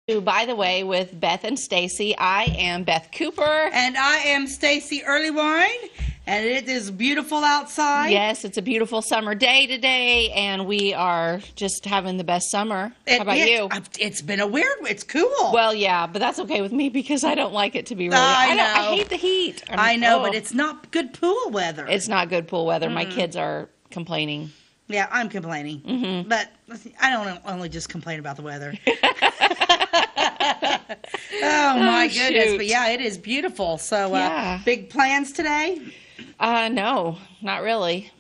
By the way, with Beth and Stacey. I am Beth Cooper. And I am Stacey Earlywine. And it is beautiful outside. Yes, it's a beautiful summer day today, and we are just having the best summer. How about you? It's been it's cool. Well, yeah, but that's okay with me because I don't like it to be really. I hate the heat. I know, but it's not good pool weather. It's not good pool weather. My kids are complaining. Yeah, I'm complaining. But I don't only just complain about the weather. Oh, my goodness. Shoot. But yeah, it is beautiful. So, Yeah. Big plans today? No, not really.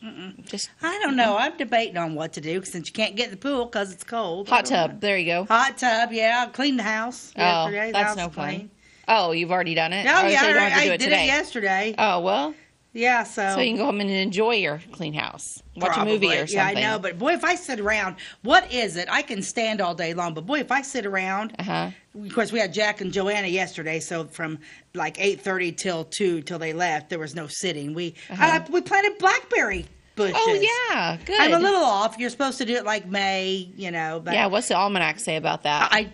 Just I don't know. I'm debating on what to do since you can't get in the pool because it's cold. hot tub. There you go. Hot tub, yeah. Cleaned the house yesterday. That's The no house fun. clean. Oh, you've already done it? Oh, Or yeah. so you don't have to do I it did today? it yesterday. Oh, well. Yeah, so So you can go home and enjoy your clean house. Watch probably. a movie or something. Yeah, I know. But boy, if I sit around, what is it? I can stand all day long. But boy, if I sit around, Uh-huh. of course, we had Jack and Joanna yesterday. So from like 8:30 till 2 till they left, there was no sitting. We planted blackberry bushes. Oh, yeah. Good. I'm a little off. You're supposed to do it like May, But Yeah, what's the almanac say about that? I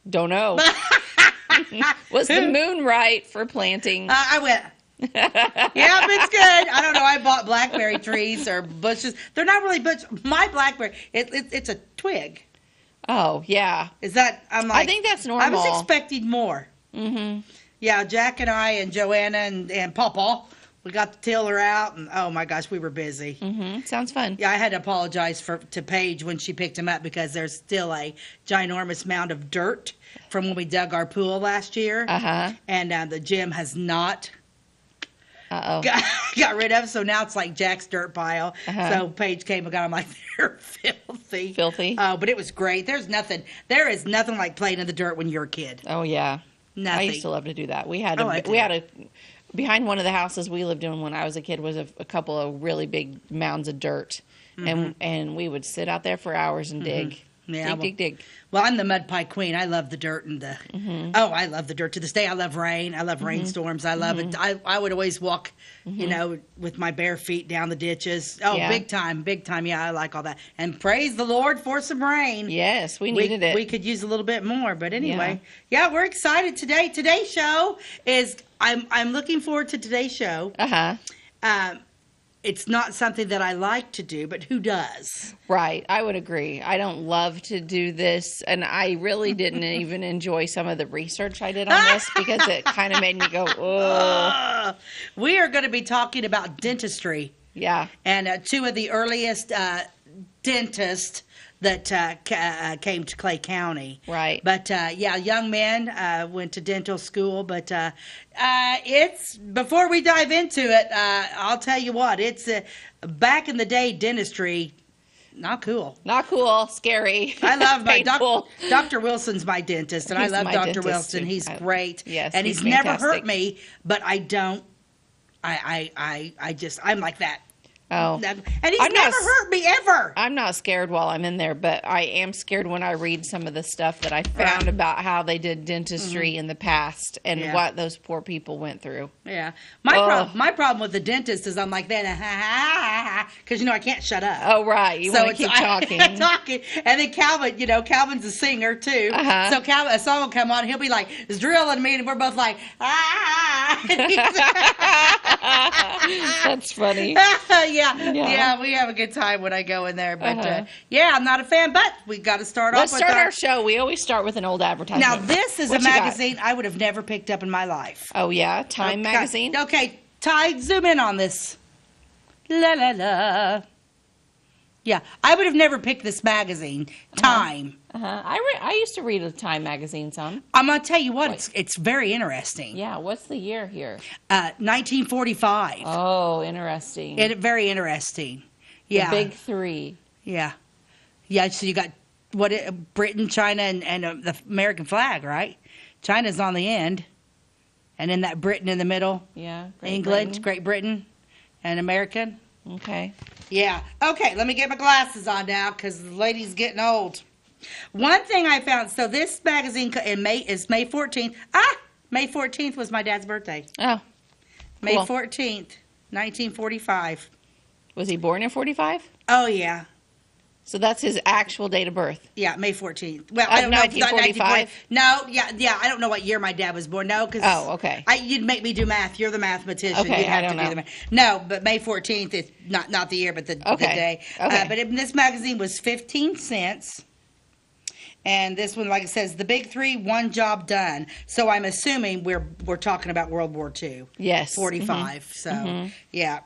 don't know. Was the moon right for planting? I went. Yeah, it's good. I don't know. I bought blackberry trees or bushes. They're not really bushes. My blackberry, it's a twig. Oh, yeah. Is that? I'm like. I think that's normal. I was expecting more. Mm-hmm. Yeah, Jack and I and Joanna and Pawpaw, we got the tiller out, and oh my gosh, we were busy. Mm-hmm. Sounds fun. Yeah, I had to apologize to Paige when she picked him up because there's still a ginormous mound of dirt from when we dug our pool last year, and the gym has not. Got rid of, so now it's like Jack's dirt pile. So Paige came and got them like they're filthy. Filthy? Oh, but it was great. There is nothing like playing in the dirt when you're a kid. Oh, yeah. Nothing. I used to love to do that. We had behind one of the houses we lived in when I was a kid was a couple of really big mounds of dirt, and we would sit out there for hours and dig. Yeah, dig. Well, I'm the mud pie queen. I love the dirt and the. I love the dirt to this day. I love rain. I love rainstorms. I love it. I would always walk, with my bare feet down the ditches. Oh, Yeah. big time. Yeah, I like all that. And praise the Lord for some rain. Yes, we needed it. We could use a little bit more, but anyway, yeah, we're excited today. Today's show is. I'm looking forward to today's show. It's not something that I like to do, but who does? Right. I would agree. I don't love to do this, and I really didn't even enjoy some of the research I did on this because it kind of made me go, oh. We are going to be talking about dentistry. Yeah. And two of the earliest dentists that came to Clay County. Right. But, young men went to dental school. But it's, before we dive into it, I'll tell you what, it's back in the day, dentistry, not cool. Not cool. Scary. I love my Painful. Dr. Wilson's my dentist, and He's I love my Dr. dentist, Wilson. too. He's great. Yes, and he's he's never fantastic. hurt me, but I'm like that. Oh. And he's never hurt me ever. I'm not scared while I'm in there, but I am scared when I read some of the stuff that I found about how they did dentistry in the past and what those poor people went through. Yeah. My problem with the dentist is I'm like that, because, I can't shut up. Oh, right. You want to keep talking. Talking. And then Calvin, Calvin's a singer, too. So Calvin, a song will come on, and he'll be like, is drilling me, and we're both like, That's funny. Yeah, we have a good time when I go in there. But, I'm not a fan, but we got to start Let's off with start our show. We always start with an old advertisement. Now, this is a magazine I would have never picked up in my life. Oh, yeah? Time magazine? Okay, Ty, zoom in on this. La, la, la. Yeah, I would have never picked this magazine, Time. I used to read a Time magazine some. I'm going to tell you what, it's very interesting. Yeah, what's the year here? 1945. Oh, interesting. Very interesting. Yeah. The big three. Yeah. Yeah, so you got Britain, China, and the American flag, right? China's on the end. And then that Britain in the middle. Yeah. Great Britain, and American. Okay. Yeah. Okay, let me get my glasses on now because the lady's getting old. One thing I found, so this magazine is May 14th. May 14th was my dad's birthday. Oh. May 14th, 1945. Was he born in 45? Oh, yeah. So that's his actual date of birth. Yeah, May 14th. Well, Of I don't know. 1945? No, yeah. I don't know what year my dad was born. No, because okay. You'd make me do math. You're the mathematician. Okay, You'd have I don't to do know. the math. No, but May 14th is not the year, but the day. Okay. But this magazine was 15 cents. And this one, like it says, the big three, one job done. So I'm assuming we're talking about World War II. Yes. 45. So yeah,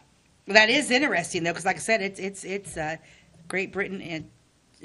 that is interesting though, because like I said, it's Great Britain and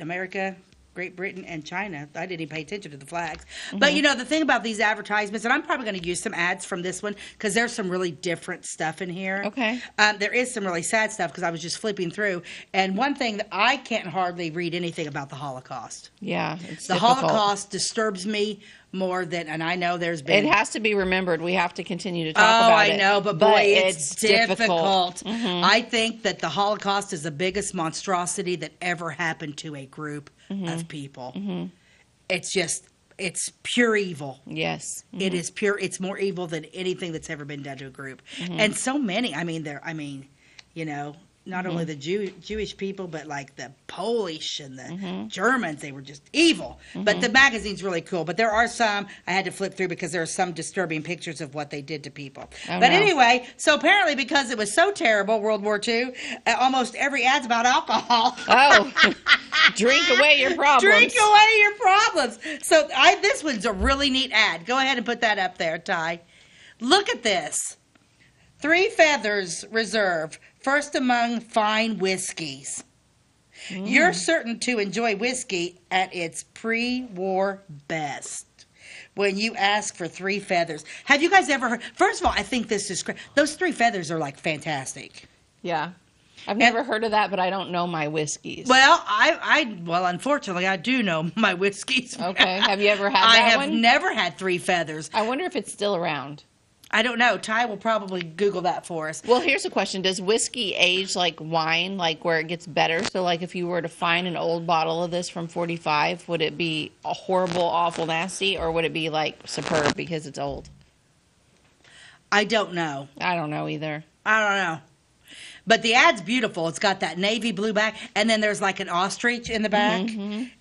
America, Great Britain and China. I didn't even pay attention to the flags. But the thing about these advertisements, and I'm probably going to use some ads from this one because there's some really different stuff in here. Okay. There is some really sad stuff because I was just flipping through. And one thing that I can't hardly read anything about the Holocaust. Yeah, it's The difficult. Holocaust disturbs me more than, and I know there's been. It has to be remembered. We have to continue to talk about it. I know, but boy, it's difficult. difficult. I think that the Holocaust is the biggest monstrosity that ever happened to a group of people. It's pure evil. Yes. It is pure. It's more evil than anything that's ever been done to a group. And so many. Not only the Jewish people, but like the Polish and the Germans, they were just evil. But the magazine's really cool. But there are some I had to flip through because there are some disturbing pictures of what they did to people. Anyway, so apparently because it was so terrible, World War II, almost every ad's about alcohol. Oh, drink away your problems. Drink away your problems. So this one's a really neat ad. Go ahead and put that up there, Ty. Look at this. 3 Feathers Reserve, first among fine whiskeys. You're certain to enjoy whiskey at its pre-war best when you ask for 3 Feathers. Have you guys ever heard? First of all, I think this is great. Those 3 Feathers are like fantastic. Yeah. I've never heard of that, but I don't know my whiskeys. Well, unfortunately, I do know my whiskeys. Okay. Have you ever had I that have one? never had 3 Feathers. I wonder if it's still around. I don't know. Ty will probably Google that for us. Well, here's a question. Does whiskey age like wine, like where it gets better? So, like, if you were to find an old bottle of this from 45, would it be a horrible, awful, nasty, or would it be, like, superb because it's old? I don't know. I don't know either. I don't know. But the ad's beautiful. It's got that navy blue back, and then there's like an ostrich in the back.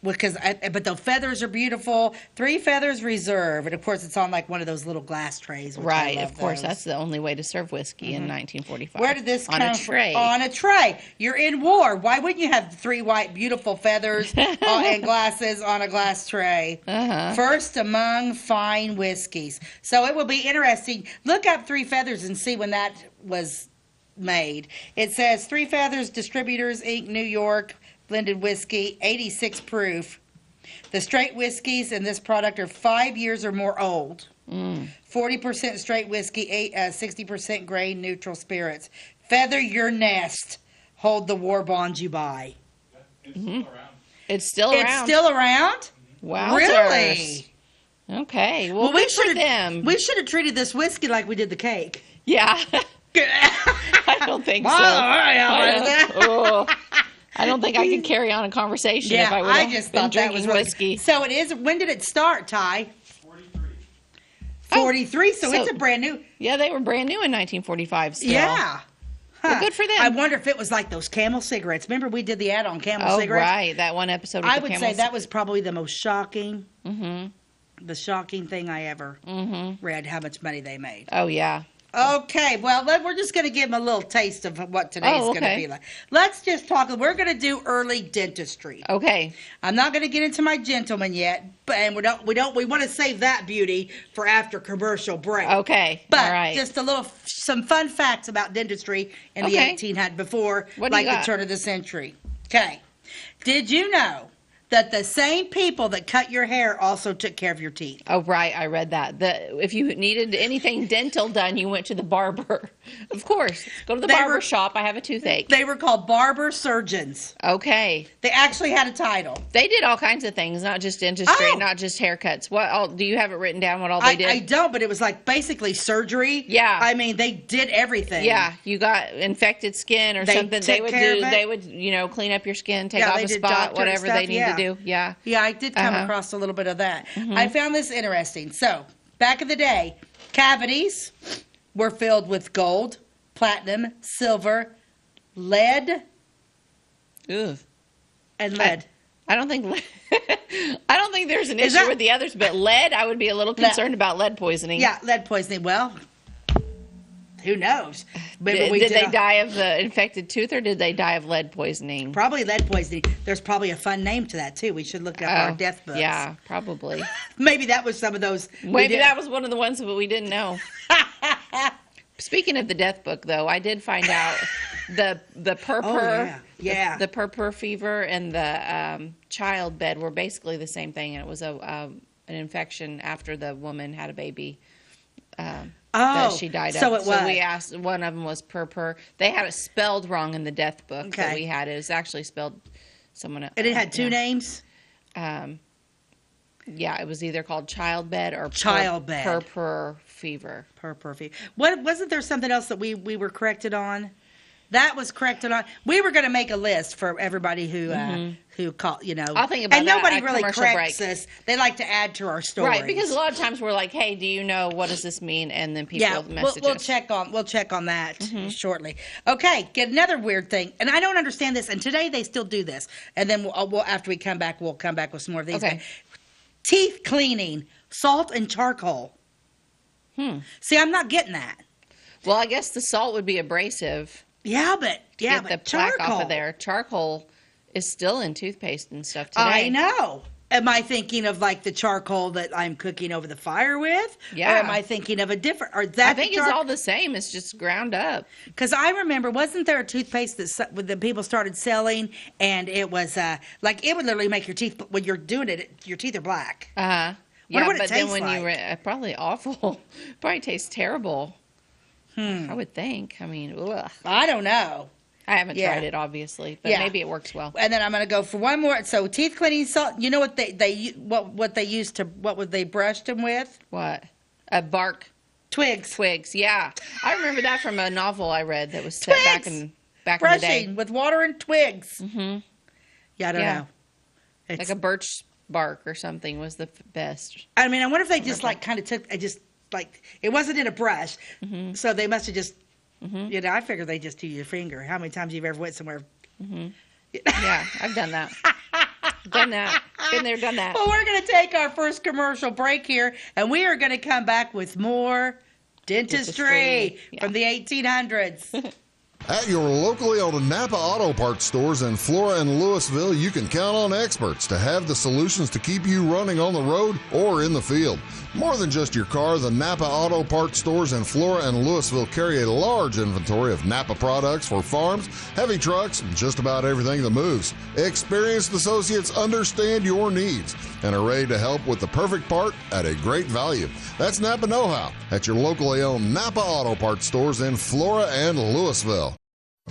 But the feathers are beautiful. 3 Feathers Reserve, and of course it's on like one of those little glass trays. Right, of course. That's the only way to serve whiskey in 1945. Where did this come from? On a tray. On a tray. You're in war. Why wouldn't you have 3 white, beautiful feathers and glasses on a glass tray? First among fine whiskeys. So it will be interesting. Look up 3 Feathers and see when that was made. It says 3 Feathers Distributors Inc., New York, blended whiskey, 86 proof. The straight whiskeys in this product are 5 years or more old. 40% straight whiskey, 60% grain neutral spirits. Feather your nest. Hold the war bonds you buy. It's still around. It's still around. It's still around? Wow. Really? Okay. Well, we should have We should have treated this whiskey like we did the cake. Yeah. I don't think so. I don't think I could carry on a conversation if I would have been drinking whiskey. So it is. When did it start, Ty? 43. 43. So it's a brand new. Yeah, they were brand new in 1945 still. Yeah. Well, good for them. I wonder if it was like those Camel cigarettes. Remember we did the ad on Camel cigarettes? Oh, right. That one episode with I would say that was probably the most shocking, the shocking thing I ever read, how much money they made. Oh, yeah. Okay, well, we're just going to give them a little taste of what today's going to be like. Let's just talk. We're going to do early dentistry. Okay. I'm not going to get into my gentleman yet, and we want to save that beauty for after commercial break. Okay. But all right. just some fun facts about dentistry in the 1800s before, like the turn of the century. Okay. Did you know that the same people that cut your hair also took care of your teeth? Oh, right. I read that. If you needed anything dental done, you went to the barber. Of course. Go to the barber shop. I have a toothache. They were called barber surgeons. Okay. They actually had a title. They did all kinds of things, not just dentistry, not just haircuts. What all, do you have it written down what all they did? I don't, but it was like basically surgery. Yeah. I mean, they did everything. Yeah. You got infected skin or something. They would clean up your skin, take off a spot, whatever they need to do. Yeah. Yeah, I did come across a little bit of that. I found this interesting. So, back in the day, cavities were filled with gold, platinum, silver, lead, Ugh. And lead. I don't think I don't think there's an issue with the others, but lead, I would be a little concerned about lead poisoning. Yeah, lead poisoning. Well, who knows? Did they die of the infected tooth, or did they die of lead poisoning? Probably lead poisoning. There's probably a fun name to that, too. We should look up our death books. Yeah, probably. Maybe that was some of those. Maybe that was one of the ones that we didn't know. Speaking of the death book, though, I did find out the purpur, the purpur fever and the child bed were basically the same thing, and it was an infection after the woman had a baby that she died of. So we asked, one of them was purpur. They had it spelled wrong in the death book that we had. It was actually spelled someone else. And it had two names? Yeah, it was either called child bed or purpur fever. Purpur fever. Wasn't there something else that we were corrected on? That was corrected on. We were going to make a list for everybody who called, you know. I'll think about and that. Nobody really corrects us. They like to add to our stories. Right, because a lot of times we're like, hey, do you know, what does this mean? And then people message we'll us. We'll check on that shortly. Okay, get another weird thing. And I don't understand this. And today they still do this. And then we'll after we come back, we'll come back with some more of these. Okay. Teeth cleaning, salt and charcoal. See, I'm not getting that. Well, I guess the salt would be abrasive. Yeah, but get the plaque charcoal off of there. Charcoal is still in toothpaste and stuff today. I know. Am I thinking of like the charcoal that I'm cooking over the fire with? Yeah. Or am I thinking of a different? Or that I think it's all the same. It's just ground up. Because I remember, wasn't there a toothpaste that people started selling, and it was like it would literally make your teeth when you're doing it, your teeth are black. Yeah, but then when you probably awful, probably tastes terrible. I would think. I mean, ugh. I don't know. I haven't tried it, obviously, but maybe it works well. And then I'm going to go for one more. So teeth cleaning salt. You know what what they used to, what would they brushed them with? What? A bark. Twigs. Yeah, I remember that from a novel I read that was set back in the day. Brushing with water and twigs. Yeah, I don't know. It's like a birch bark or something was the best. I mean, I wonder if they just like kind of took, like it wasn't in a brush, so they must have just. You know, I figure they just do your finger. How many times you've ever went somewhere? Yeah, I've done that. Done that. Been there, done that. Well, we're going to take our first commercial break here, and we are going to come back with more dentistry. From the 1800s. At your locally owned Napa Auto Parts stores in Flora and Louisville, you can count on experts to have the solutions to keep you running on the road or in the field. More than just your car, the Napa Auto Parts stores in Flora and Louisville carry a large inventory of Napa products for farms, heavy trucks, and just about everything that moves. Experienced associates understand your needs and are ready to help with the perfect part at a great value. That's Napa Know-How at your locally owned Napa Auto Parts stores in Flora and Louisville.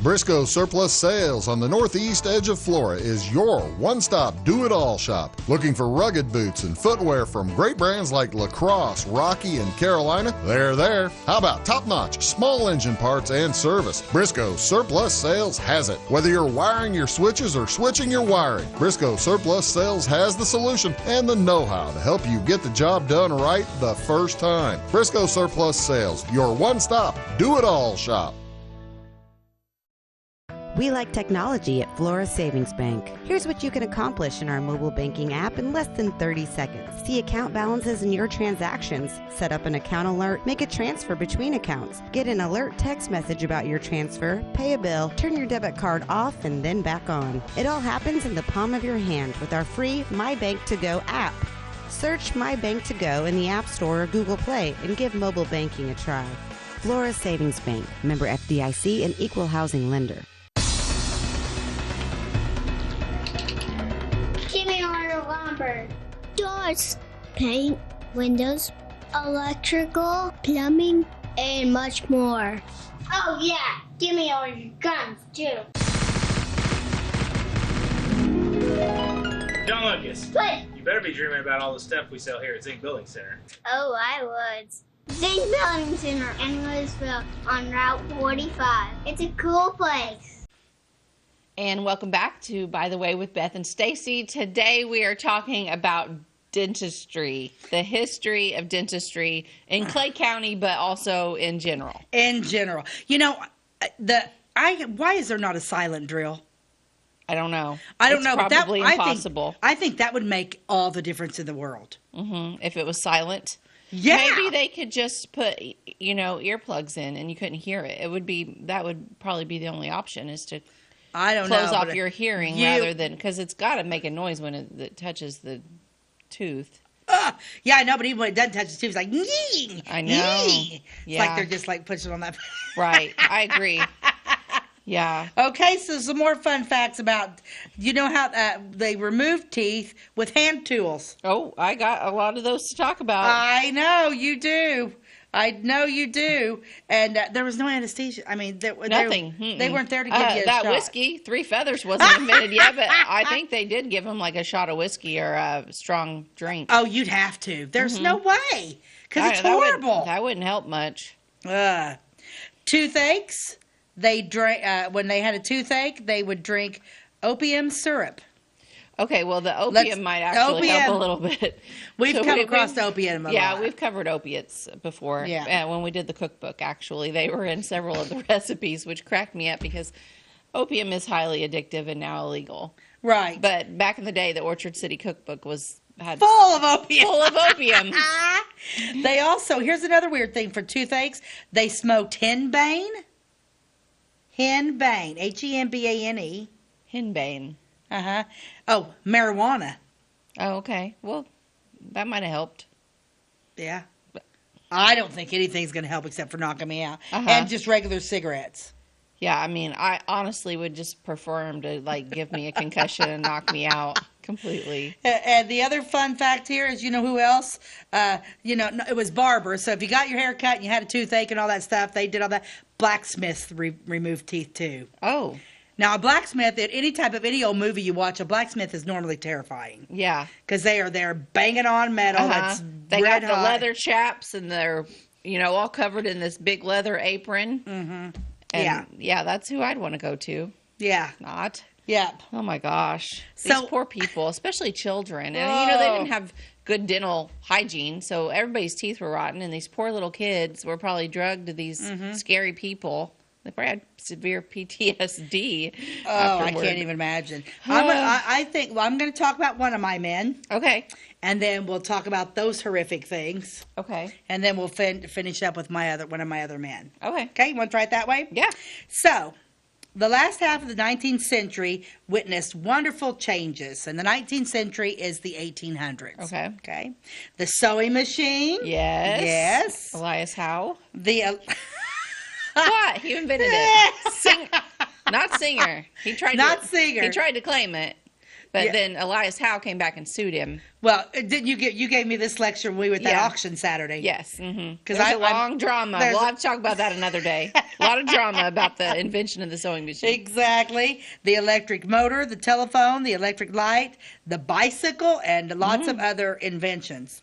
Briscoe Surplus Sales on the northeast edge of Flora is your one-stop do-it-all shop. Looking for rugged boots and footwear from great brands like Lacrosse, Rocky, and Carolina? They're there. How about top-notch small engine parts and service? Briscoe Surplus Sales has it. Whether you're wiring your switches or switching your wiring, Briscoe Surplus Sales has the solution and the know-how to help you get the job done right the first time. Briscoe Surplus Sales, your one-stop do-it-all shop. We like technology at Flora Savings Bank. Here's what you can accomplish in our mobile banking app in less than 30 seconds. See account balances in your transactions, set up an account alert, make a transfer between accounts, get an alert text message about your transfer, pay a bill, turn your debit card off and then back on. It all happens in the palm of your hand with our free My Bank to Go app. Search My Bank to Go in the App Store or Google Play and give mobile banking a try. Flora Savings Bank, member FDIC and equal housing lender. Doors, paint, windows, electrical, plumbing, and much more. Oh yeah, give me all your guns too. John Lucas. What? You better be dreaming about all the stuff we sell here at Zink Building Center. Oh, I would. Zink Building Center in Louisville on Route 45. It's a cool place. And welcome back to By the Way with Beth and Stacey. Today we are talking about dentistry, the history of dentistry in Clay County, but also in general. In general. You know, why is there not a silent drill? I don't know. I don't It's know, but probably that impossible. I think that would make all the difference in the world. If it was silent. Yeah. Maybe they could just put, earplugs in and you couldn't hear it. That would probably be the only option is to I don't close know. off but your hearing rather than, because it's got to make a noise when it touches the tooth. Yeah, I know, but even when it doesn't touch the tooth, it's like, yee, I know. yee. It's Yeah. like they're just like pushing on that. Right. I agree. Yeah. Okay, so some more fun facts about, how they remove teeth with hand tools. Oh, I got a lot of those to talk about. I know you do. I know you do. And there was no anesthesia. I mean, Nothing. They weren't there to give you a that shot. whiskey, 3 Feathers, wasn't invented yet, but I think they did give him like a shot of whiskey or a strong drink. Oh, you'd have to. There's no way. Because it's That horrible. that wouldn't help much. Toothaches. They drank when they had a toothache. They would drink opium syrup. Okay, well, the opium might actually help a little bit. We've come across opium a lot. Yeah, we've covered opiates before. Yeah. When we did the cookbook, actually, they were in several of the recipes, which cracked me up because opium is highly addictive and now illegal. Right. But back in the day, the Orchard City cookbook had full of opium. Full of opium. They also, here's another weird thing for toothaches. They smoked henbane. Henbane. Henbane. Henbane. Uh-huh. Oh, marijuana. Oh, okay. Well, that might have helped. Yeah. I don't think anything's going to help except for knocking me out. Uh-huh. And just regular cigarettes. Yeah, I mean, I honestly would just prefer him to, give me a concussion and knock me out completely. And the other fun fact here is, who else? It was barbers. So if you got your hair cut and you had a toothache and all that stuff, they did all that. Blacksmiths removed teeth, too. Oh. Now, a blacksmith, in any old movie you watch, a blacksmith is normally terrifying. Yeah. Because they are there banging on metal that's They red got the hot. leather chaps and they're, all covered in this big leather apron. Mm-hmm. And yeah, that's who I'd want to go to. Yeah. Not. Yep. Oh my gosh. These So- poor people, especially children. And they didn't have good dental hygiene, so everybody's teeth were rotten and these poor little kids were probably drugged to these scary people. They probably had severe PTSD. Oh, I afterward. can't even imagine. I think I'm going to talk about one of my men, Okay. and then we'll talk about those horrific things, Okay. and then we'll finish up with one of my other men. Okay. Okay, you want to try it that way? Yeah. So, the last half of the 19th century witnessed wonderful changes, and the 19th century is the 1800s. Okay. Okay. The sewing machine. Yes. Yes. Elias Howe. The What? He invented it. Not singer. He tried. singer. He tried to claim it, but Yeah. then Elias Howe came back and sued him. Well, didn't you gave me this lecture when we were at that Yeah. auction Saturday? Yes. Mm-hmm. 'Cause There's a long drama. there's We'll a- have to talk about that another day. A lot of drama about the invention of the sewing machine. Exactly. The electric motor, the telephone, the electric light, the bicycle, and lots of other inventions.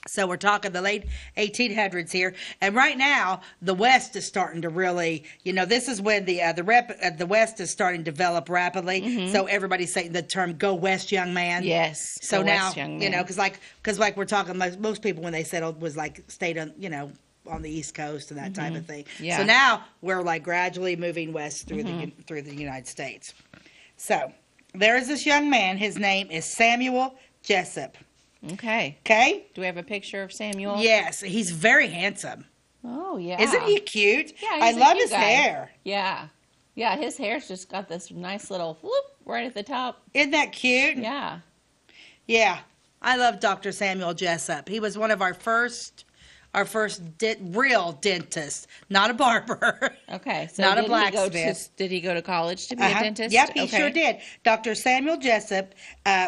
So we're talking the late 1800s here, and right now the West is starting to really, this is when the West is starting to develop rapidly. So everybody's saying the term "Go West, young man." Yes. So Go now, West, young man. because we're talking, most people when they settled was stayed on, on the East Coast and that type of thing. Yeah. So now we're gradually moving west through the United States. So there is this young man. His name is Samuel Jessup. Okay. Okay. Do we have a picture of Samuel? Yes, he's very handsome. Oh yeah. Isn't he cute? Yeah. I he's a love cute his guy. hair. Yeah. Yeah. His hair's just got this nice little whoop right at the top. Isn't that cute? Yeah. Yeah. I love Dr. Samuel Jessup. He was one of our first real dentist, not a barber. Okay. So Not a did blacksmith. Did he go to college to be a dentist? Yep, he Okay. sure did. Dr. Samuel Jessup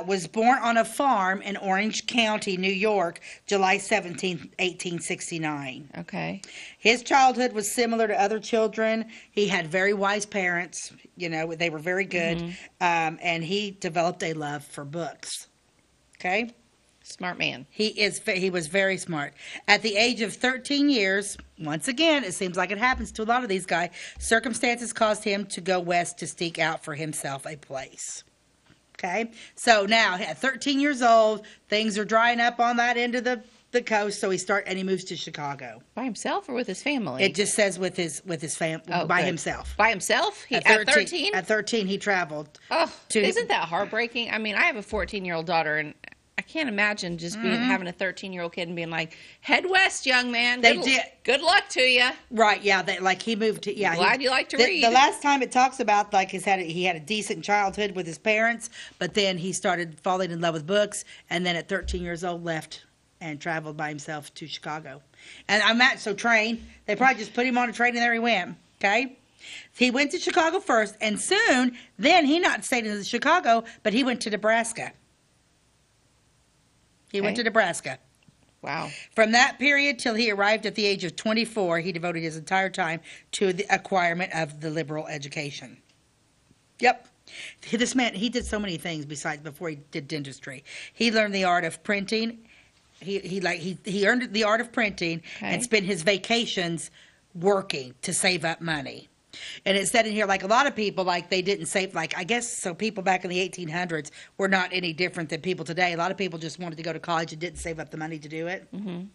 was born on a farm in Orange County, New York, July 17, 1869. Okay. His childhood was similar to other children. He had very wise parents. They were very good. And he developed a love for books. Okay? Smart man. He was very smart. At the age of 13 years, once again, it seems like it happens to a lot of these guys, circumstances caused him to go west to seek out for himself a place. Okay? So now, at 13 years old, things are drying up on that end of the the coast, so he moves to Chicago. By himself or with his family? It just says with his family, by good. himself. By himself? At 13? At 13, he traveled. Oh, isn't that heartbreaking? I mean, I have a 14-year-old daughter, and I can't imagine just having a 13-year-old kid and being like, head west, young man. Good luck to you. Right, yeah. He moved to, yeah. Glad you like to read. The last time it talks about, like, he had a decent childhood with his parents, but then he started falling in love with books, and then at 13 years old left and traveled by himself to Chicago. And train. They probably just put him on a train and there he went, okay? He went to Chicago first, and soon, then he not stayed in Chicago, but he went to Nebraska. He went to Nebraska. Wow. From that period till he arrived at the age of 24, he devoted his entire time to the acquirement of the liberal education. Yep. This man, he did so many things before he did dentistry. He learned the art of printing. He earned the art of printing and spent his vacations working to save up money. And it said in here, like, a lot of people, like, they didn't save, like, I guess, so people back in the 1800s were not any different than people today. A lot of people just wanted to go to college and didn't save up the money to do it. Mm-hmm.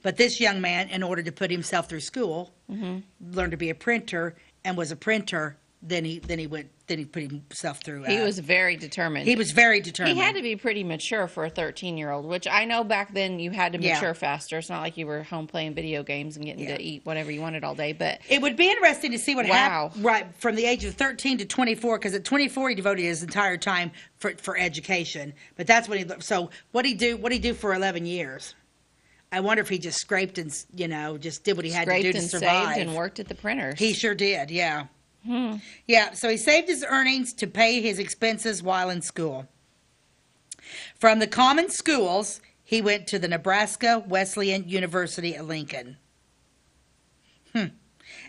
But this young man, in order to put himself through school, learned to be a printer and was a printer. Then he put himself through. He was very determined. He was very determined. He had to be pretty mature for a 13-year-old, which I know back then you had to mature faster. It's not like you were home playing video games and getting to eat whatever you wanted all day. But it would be interesting to see what happened right from the age of 13 to 24, because at 24 he devoted his entire time for education. But that's what he. So what he do for 11 years? I wonder if he just scraped and just did what he had to do to survive. Saved and worked at the printers. He sure did. Yeah. Yeah, so he saved his earnings to pay his expenses while in school. From the common schools, he went to the Nebraska Wesleyan University at Lincoln.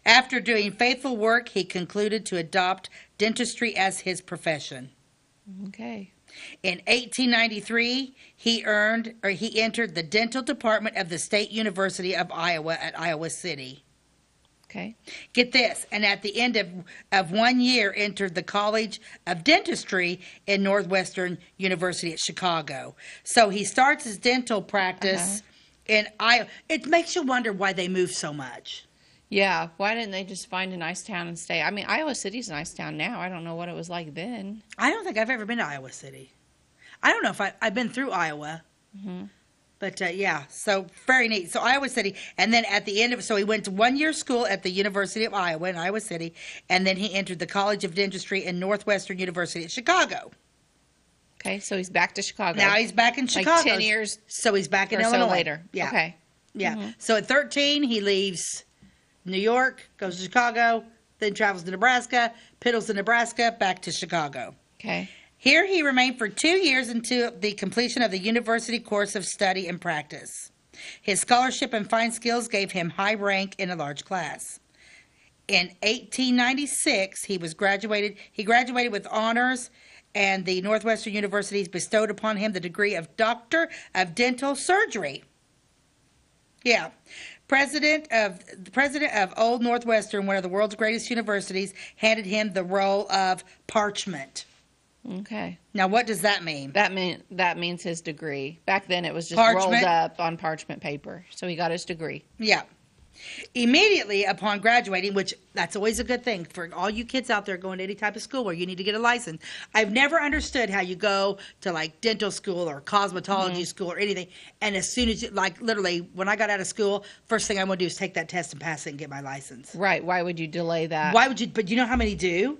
After doing faithful work, he concluded to adopt dentistry as his profession. Okay. In 1893, he entered the dental department of the State University of Iowa at Iowa City. Okay. Get this, and at the end of 1 year, entered the College of Dentistry in Northwestern University at Chicago. So he starts his dental practice in Iowa. It makes you wonder why they move so much. Yeah, why didn't they just find a nice town and stay? I mean, Iowa City's a nice town now. I don't know what it was like then. I don't think I've ever been to Iowa City. I don't know if I've been through Iowa. Mm-hmm. But, so very neat. So Iowa City, and then at the end of it, so he went to 1 year school at the University of Iowa in Iowa City, and then he entered the College of Dentistry in Northwestern University at Chicago. Okay, so he's back to Chicago. Now he's back in Chicago. Like 10 years So he's back in Illinois. So later. Yeah. Okay. Yeah. Mm-hmm. So at 13, he leaves New York, goes to Chicago, then travels to Nebraska, piddles to Nebraska, back to Chicago. Okay. Here he remained for 2 years until the completion of the university course of study and practice. His scholarship and fine skills gave him high rank in a large class. In 1896, he graduated with honors, and the Northwestern University bestowed upon him the degree of Doctor of Dental Surgery. Yeah. President of Old Northwestern, one of the world's greatest universities, handed him the roll of parchment. Okay. Now, what does that mean? That means his degree. Back then, it was just rolled up on parchment paper. So he got his degree. Yeah. Immediately upon graduating, which that's always a good thing for all you kids out there going to any type of school where you need to get a license. I've never understood how you go to like dental school or cosmetology school or anything, and as soon as literally when I got out of school, first thing I want to do is take that test and pass it and get my license. Right. Why would you delay that? Why would you? But you know how many do?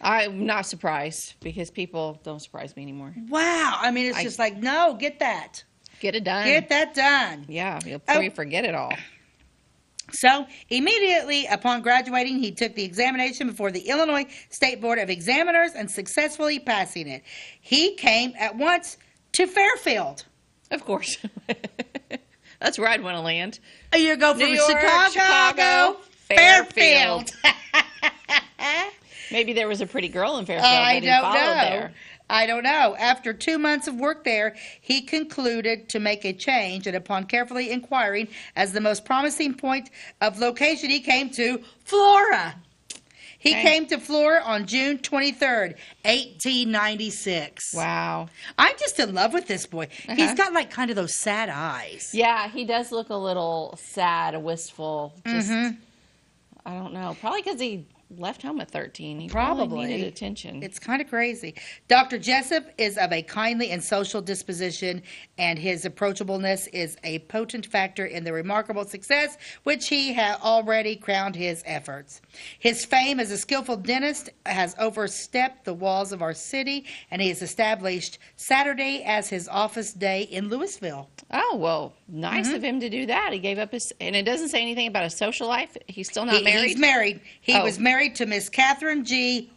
I'm not surprised because people don't surprise me anymore. Wow. I mean, it's just like, no, get that. Get it done. Get that done. Yeah, before you forget it all. So, immediately upon graduating, he took the examination before the Illinois State Board of Examiners and successfully passing it. He came at once to Fairfield. Of course. That's where I'd want to land. You go from New York, Chicago, Fairfield. Maybe there was a pretty girl in Fairfield that he followed there. I don't know. After 2 months of work there, he concluded to make a change, and upon carefully inquiring as the most promising point of location, he came to Flora. He came to Florida on June 23rd, 1896. Wow. I'm just in love with this boy. He's got like kind of those sad eyes. Yeah, he does look a little sad, wistful. Just, I don't know. Probably because he left home at 13. He probably needed attention. It's kind of crazy. Dr. Jessup is of a kindly and social disposition, and his approachableness is a potent factor in the remarkable success which he has already crowned his efforts. His fame as a skillful dentist has overstepped the walls of our city, and he has established Saturday as his office day in Louisville. Oh, well, nice of him to do that. He gave up his, and it doesn't say anything about his social life. He's still not married? He's married. He was married to Miss Catherine G.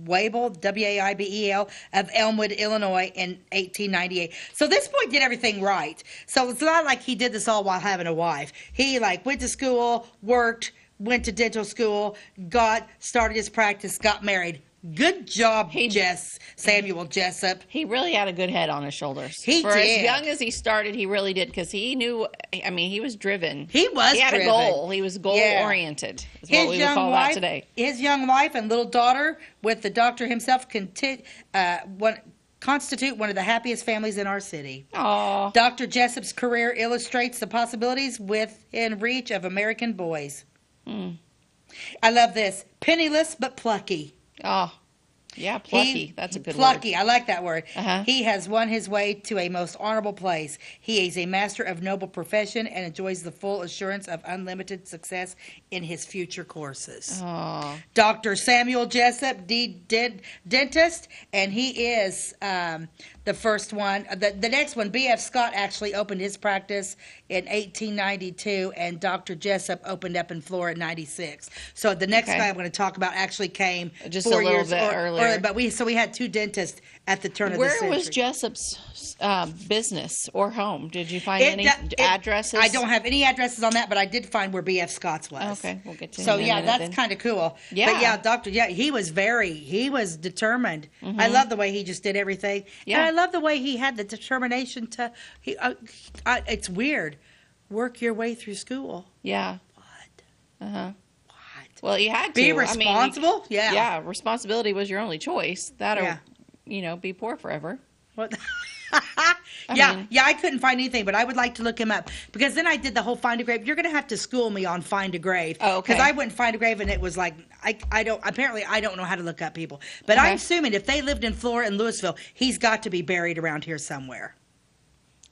Waibel, W-A-I-B-E-L, of Elmwood, Illinois, in 1898. So this boy did everything right. So it's not like he did this all while having a wife. He went to school, worked, went to dental school, started his practice, got married. Good job, Samuel Jessup. He really had a good head on his shoulders. He For did. as young as he started, he really did, because he knew, I mean, he was driven. He had a goal. He was goal-oriented, is what we would call that today. His young wife and little daughter, with the doctor himself, constitute one of the happiest families in our city. Aww. Dr. Jessup's career illustrates the possibilities within reach of American boys. I love this. Penniless but plucky. Oh, yeah, plucky. That's a good plucky. word. I like that word. Uh-huh. He has won his way to a most honorable place. He is a master of noble profession and enjoys the full assurance of unlimited success in his future courses. Oh. Dr. Samuel Jessup, dentist, and he is the first one. The next one, B.F. Scott actually opened his practice in 1892, and Dr. Jessup opened up in Florida in 96. So the next guy I'm going to talk about actually came just 4 a little years bit earlier. But we had two dentists at the turn of the century. Where was Jessup's business or home? Did you find any addresses? I don't have any addresses on that, but I did find where B.F. Scott's was. Okay, we'll get to So him in a yeah, minute, that's kind of cool. Yeah. But yeah, he was determined. I love the way he just did everything. Yeah. And I love the way he had the determination to. It's weird. Work your way through school. Yeah. What? Uh-huh. What? Well, you had to. Be responsible? Yeah. Yeah, responsibility was your only choice. That or, Yeah. Be poor forever. What? I mean- I couldn't find anything, but I would like to look him up, because then I did the whole Find a Grave. You're going to have to school me on Find a Grave. Oh, okay. Because I went and Find a Grave, and it was like, I don't know how to look up people. But Okay. I'm assuming if they lived in Florida and Louisville, he's got to be buried around here somewhere.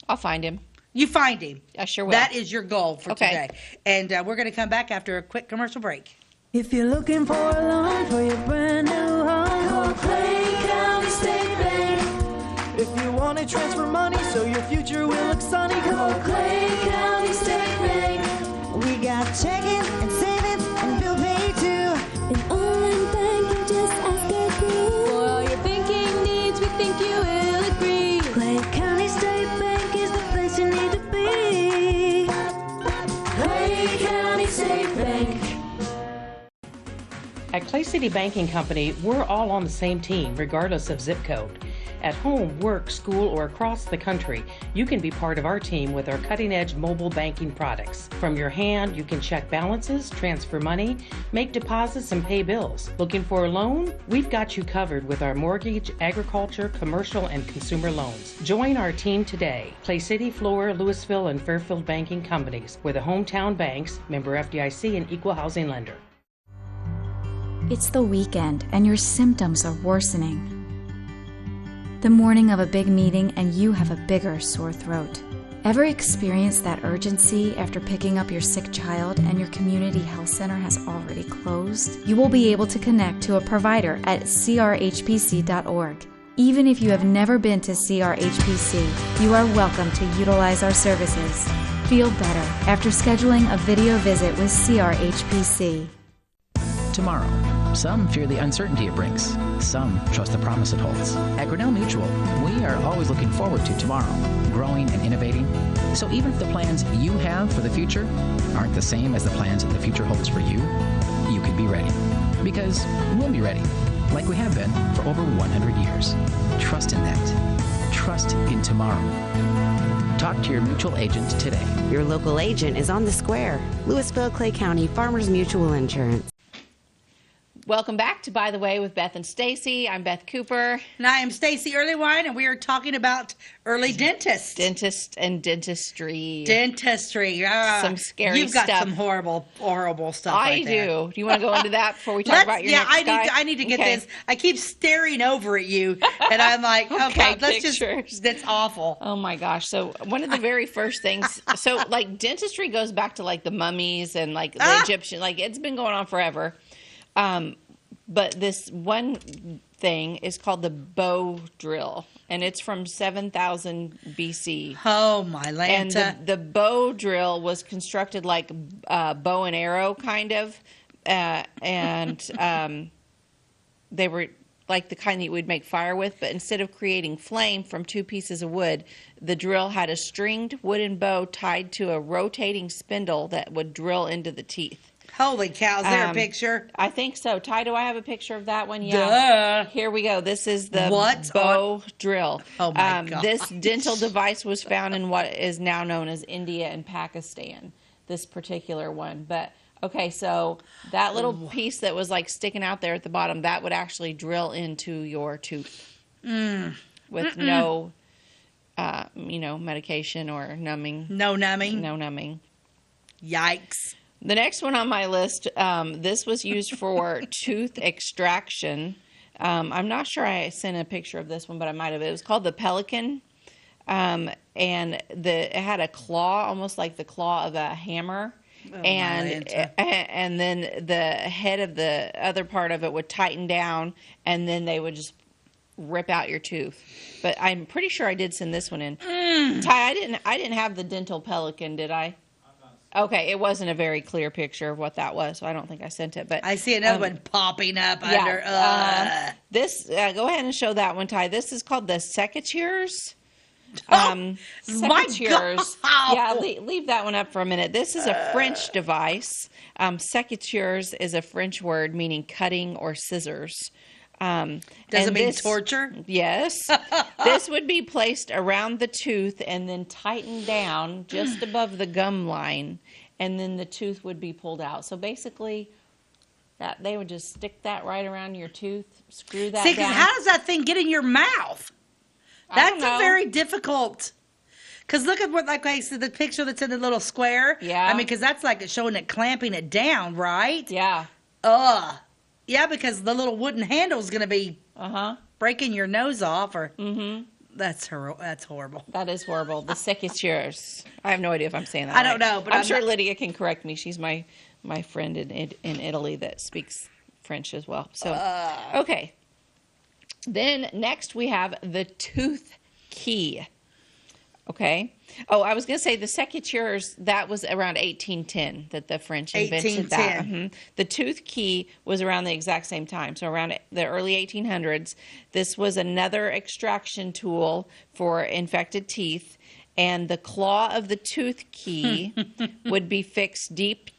I'll find him. You find him. I sure will. That is your goal for Okay. today. And we're going to come back after a quick commercial break. If you're looking for a loan for your brand new home, call Clay County State Bank. If you want to transfer money so your future will look sunny, call Clay County State Bank. We got checking and savings and bill pay too. An online bank, you just ask our crew. For all your banking needs, we think you will agree. Clay County State Bank is the place you need to be. Clay County State Bank. At Clay City Banking Company, we're all on the same team, regardless of zip code. At home, work, school, or across the country, you can be part of our team with our cutting-edge mobile banking products. From your hand, you can check balances, transfer money, make deposits, and pay bills. Looking for a loan? We've got you covered with our mortgage, agriculture, commercial, and consumer loans. Join our team today. Clay City, Flora, Louisville, and Fairfield Banking Companies. We're the hometown banks, member FDIC, and equal housing lender. It's the weekend and your symptoms are worsening. The morning of a big meeting and you have a bigger sore throat. Ever experienced that urgency after picking up your sick child and your community health center has already closed? You will be able to connect to a provider at crhpc.org. Even if you have never been to CRHPC, you are welcome to utilize our services. Feel better after scheduling a video visit with CRHPC. Tomorrow. Some fear the uncertainty it brings. Some trust the promise it holds. At Grinnell Mutual, we are always looking forward to tomorrow, growing and innovating. So even if the plans you have for the future aren't the same as the plans that the future holds for you, you can be ready. Because we'll be ready, like we have been for over 100 years. Trust in that. Trust in tomorrow. Talk to your mutual agent today. Your local agent is on the square. Louisville, Clay County Farmers Mutual Insurance. Welcome back to By the Way with Beth and Stacey. I'm Beth Cooper. And I am Stacey Earlywine, and we are talking about early dentists. Dentist and dentistry. Dentistry. Some scary You've got stuff. some horrible stuff I right there. do. Do you want to go into that before we talk about your next guy? I need to get this. I keep staring over at you, and I'm like, okay, let's just. That's awful. Oh my gosh! So one of the very first things, so like dentistry goes back to like the mummies and like the Egyptian, like it's been going on forever. But this one thing is called the bow drill, and it's from 7000 BC. Oh my Lanta! And the bow drill was constructed like bow and arrow kind of, and they were like the kind that you would make fire with, but instead of creating flame from 2 pieces of wood, the drill had a stringed wooden bow tied to a rotating spindle that would drill into the teeth. Holy cow, is there a picture? I think so. Ty, do I have a picture of that one? Yeah. Duh. Here we go. This is the bow drill. Oh, my God. This dental device was found in what is now known as India and Pakistan, this particular one. But, okay, so that little piece that was, like, sticking out there at the bottom, that would actually drill into your tooth with no, medication or numbing. No numbing? No numbing. Yikes. The next one on my list, this was used for tooth extraction. I'm not sure I sent a picture of this one, but I might have. It was called the pelican, and it had a claw, almost like the claw of a hammer, and then the head of the other part of it would tighten down, and then they would just rip out your tooth. But I'm pretty sure I did send this one in. Ty, I didn't have the dental pelican, did I? Okay, it wasn't a very clear picture of what that was, so I don't think I sent it. But I see another one popping up under. This, go ahead and show that one, Ty. This is called the secateurs. My Secateurs. God. Yeah, leave that one up for a minute. This is a French device. Secateurs is a French word meaning cutting or scissors. Does it mean torture? Yes. This would be placed around the tooth and then tightened down just above the gum line, and then the tooth would be pulled out. So basically, that they would just stick that right around your tooth, screw that down. How does that thing get in your mouth? That's a very difficult. Because look at what, like I said, the picture that's in the little square. Yeah. I mean, because that's like showing it clamping it down, right? Yeah. Yeah, because the little wooden handle is going to be breaking your nose off, or that's horrible. That is horrible. The secateurs. I have no idea if I'm saying that. I don't know, but I'm sure Lydia can correct me. She's my friend in Italy that speaks French as well. So okay. Then next we have the tooth key. Okay. Oh, I was going to say the secateurs, that was around 1810 that the French invented that. The tooth key was around the exact same time. So around the early 1800s, this was another extraction tool for infected teeth. And the claw of the tooth key would be fixed deep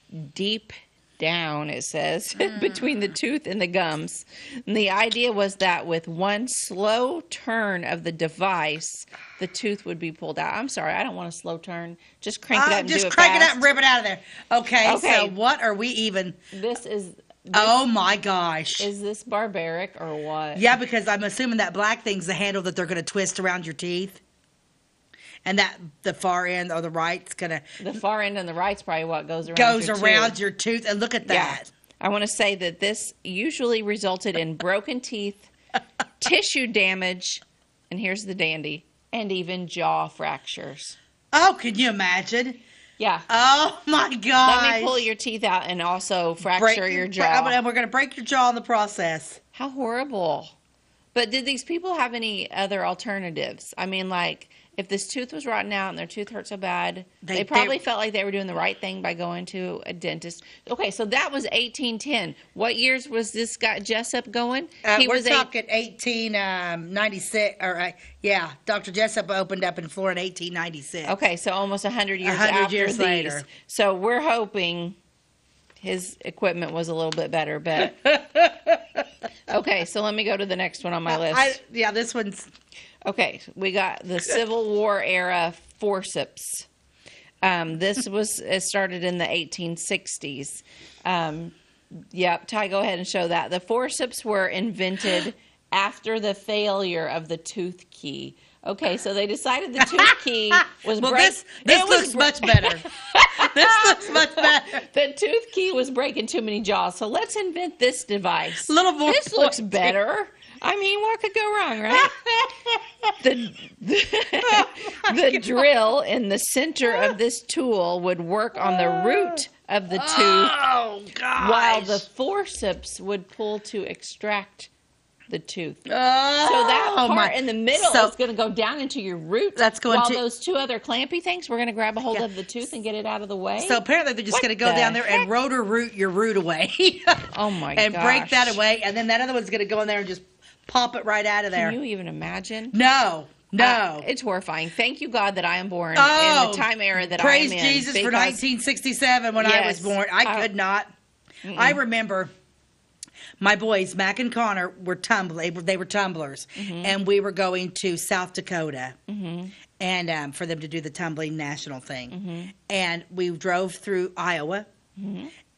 down, it says, between the tooth and the gums. And the idea was that with one slow turn of the device, the tooth would be pulled out. I'm sorry, I don't want a slow turn. Just crank it up and do it fast. Just crank it up and rip it out of there. Okay, so what are we even... Oh, my gosh. Is this barbaric or what? Yeah, because I'm assuming that black thing's the handle that they're going to twist around your teeth. And that the far end or the right's gonna. The far end and the right's probably what goes around your tooth. And look at that. Yeah. I want to say that this usually resulted in broken teeth, tissue damage, and here's the dandy, and even jaw fractures. Oh, can you imagine? Yeah. Oh my God. Let me pull your teeth out and also fracture your jaw. And we're going to break your jaw in the process. How horrible. But did these people have any other alternatives? I mean, like, if this tooth was rotten out and their tooth hurt so bad, they probably felt like they were doing the right thing by going to a dentist. Okay, so that was 1810. What years was this guy Jessup going? We're talking 1896. Dr. Jessup opened up in Florida in 1896. Okay, so almost 100 years after 100 years these. later. So we're hoping his equipment was a little bit better, but... Okay, so let me go to the next one on my list. This one's... Okay, we got the Civil War era forceps. This was started in the 1860s. Yep, Ty, go ahead and show that. The forceps were invented after the failure of the tooth key. Okay, so they decided the tooth key was this looks much better. This looks much better. The tooth key was breaking too many jaws, so let's invent this device. A little more. This looks better. I mean, what could go wrong, right? The drill in the center of this tool would work on the root of the tooth, while the forceps would pull to extract the tooth. So that part in the middle is going to go down into your root. That's going while to those two other clampy things, we're going to grab a hold of the tooth and get it out of the way. So apparently they're just going to go down there and rotor root your root away. Oh my gosh. And break that away, and then that other one's going to go in there and just pop it right out of there. Can you even imagine? No. It's horrifying. Thank you, God, that I am born in the time era that I am in. Praise Jesus for 1967 when I was born. I could not. I remember my boys, Mac and Connor, were they were tumblers, and we were going to South Dakota, and for them to do the tumbling national thing, and we drove through Iowa,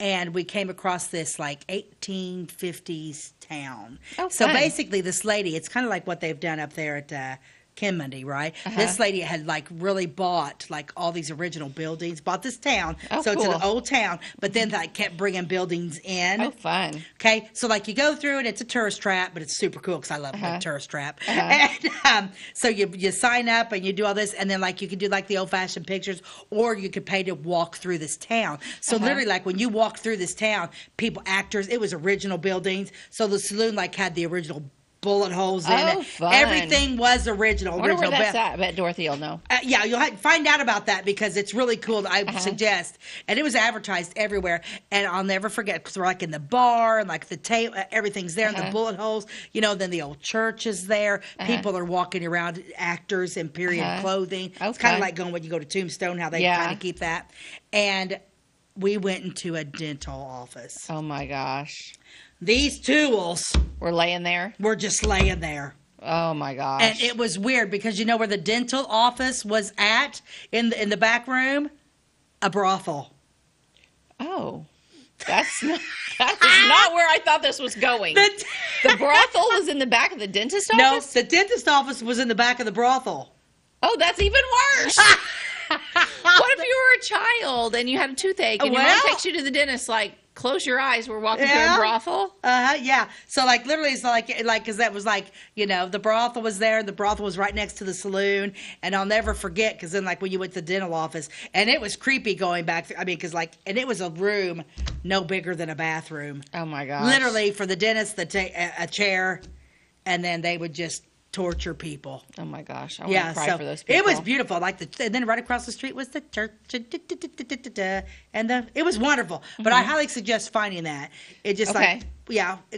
and we came across this like 1850s town. So basically, this lady, it's kind of like what they've done up there at Kinmundy, right? This lady had like really bought like all these original buildings, bought this town. So it's an old town, but then like kept bringing buildings in. Oh, fun. Okay, so like you go through and it's a tourist trap, but it's super cool because I love a tourist trap. And so you sign up and you do all this, and then like you can do like the old fashioned pictures, or you could pay to walk through this town. So literally, like when you walk through this town, actors, it was original buildings. So the saloon like had the original bullet holes in it. Fun. Everything was original. I wonder where that's at. I bet Dorothy will know. Yeah, you'll find out about that because it's really cool. I suggest. And it was advertised everywhere. And I'll never forget because we're like in the bar and like the table, everything's there, and the bullet holes. You know, then the old church is there. People are walking around, actors in period clothing. It's kind of like going when you go to Tombstone, how they kind of keep that. And we went into a dental office. Oh my gosh. These tools were laying there. We're just laying there. Oh my gosh. And it was weird because you know where the dental office was at in the back room? A brothel. Oh. That's not where I thought this was going. The brothel was in the back of the dentist office? No, the dentist office was in the back of the brothel. Oh, that's even worse. What if you were a child and you had a toothache and your mom takes you to the dentist, like, close your eyes, we're walking through a brothel? Yeah. So, like, literally, it's like, because that was like, you know, the brothel was there. The brothel was right next to the saloon. And I'll never forget, because then, like, when you went to the dental office, and it was creepy going back. I mean, because, like, and it was a room no bigger than a bathroom. Oh, my gosh. Literally, for the dentist, a chair, and then they would just torture people. Oh my gosh, I want to cry for those people. It was beautiful. Like and then right across the street was the church, and it was wonderful. But I highly suggest finding that. It just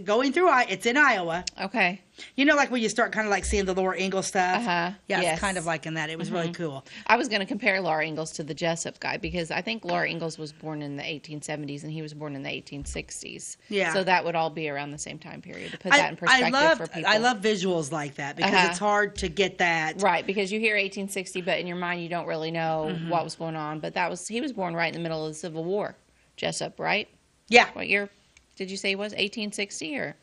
going through it's in Iowa. Okay. You know, like when you start kind of like seeing the Laura Ingalls stuff. It's kind of like in that. It was really cool. I was going to compare Laura Ingalls to the Jessup guy because I think Laura Ingalls was born in the 1870s and he was born in the 1860s. Yeah. So that would all be around the same time period to put that in perspective for people. I love visuals like that because it's hard to get that. Right, because you hear 1860, but in your mind you don't really know what was going on. But he was born right in the middle of the Civil War, Jessup, right? Yeah. What year did you say he was? 1860 or?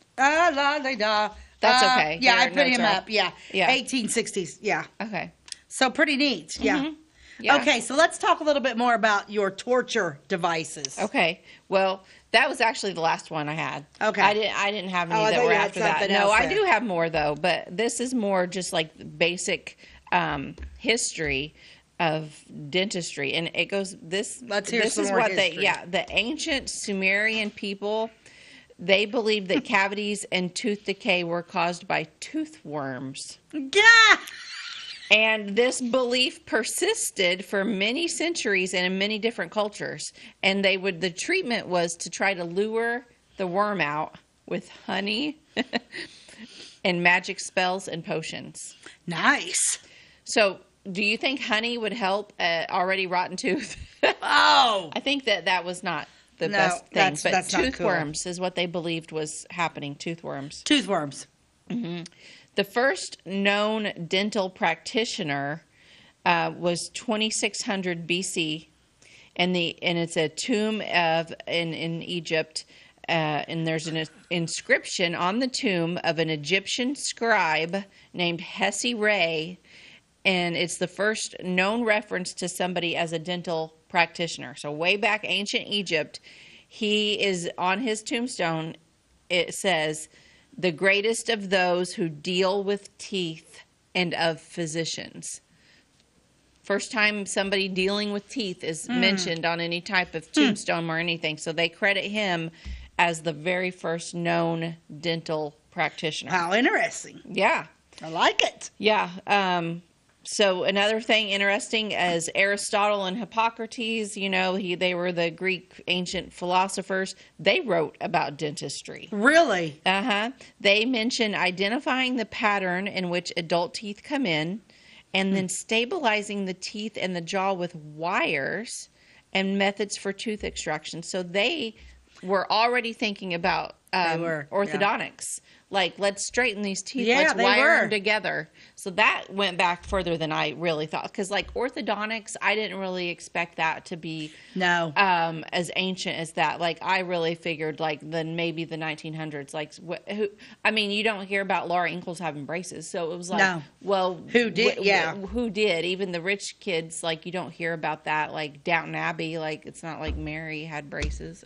That's okay. Yeah, I put him up. Yeah. 1860s. Yeah. Okay. So pretty neat. Yeah. Yeah. Okay, so let's talk a little bit more about your torture devices. Okay. Well, that was actually the last one I had. Okay. I didn't have any that were after that. No, I do have more though, but this is more just like basic history of dentistry, and it goes this. Let's hear some more more history. history. The ancient Sumerian people. They believed that cavities and tooth decay were caused by tooth worms. Yeah. And this belief persisted for many centuries and in many different cultures. And the treatment was to try to lure the worm out with honey and magic spells and potions. Nice. So, do you think honey would help already rotten tooth? Oh. I think that was not the best thing, but tooth worms is what they believed was happening. Tooth worms. Tooth worms. Mm-hmm. The first known dental practitioner was 2600 BC, and it's a tomb in Egypt, And there's an inscription on the tomb of an Egyptian scribe named Hesi Ray, and it's the first known reference to somebody as a dental practitioner. So way back ancient Egypt, he is on his tombstone. It says, "The greatest of those who deal with teeth and of physicians." First time somebody dealing with teeth is mentioned on any type of tombstone or anything. So they credit him as the very first known dental practitioner. How interesting. Yeah. I like it. Yeah. So another thing interesting is Aristotle and Hippocrates, they were the Greek ancient philosophers. They wrote about dentistry. Really? Uh-huh. They mention identifying the pattern in which adult teeth come in, and then stabilizing the teeth and the jaw with wires and methods for tooth extraction. So they were already thinking about orthodontics. Like, let's straighten these teeth, let's wire them together. So that went back further than I really thought. Because, like, orthodontics, I didn't really expect that to be as ancient as that. Like, I really figured, like, maybe the 1900s. Like, you don't hear about Laura Ingalls having braces. So it was like, well, who did? Who did? Even the rich kids, like, you don't hear about that. Like, Downton Abbey, like, it's not like Mary had braces.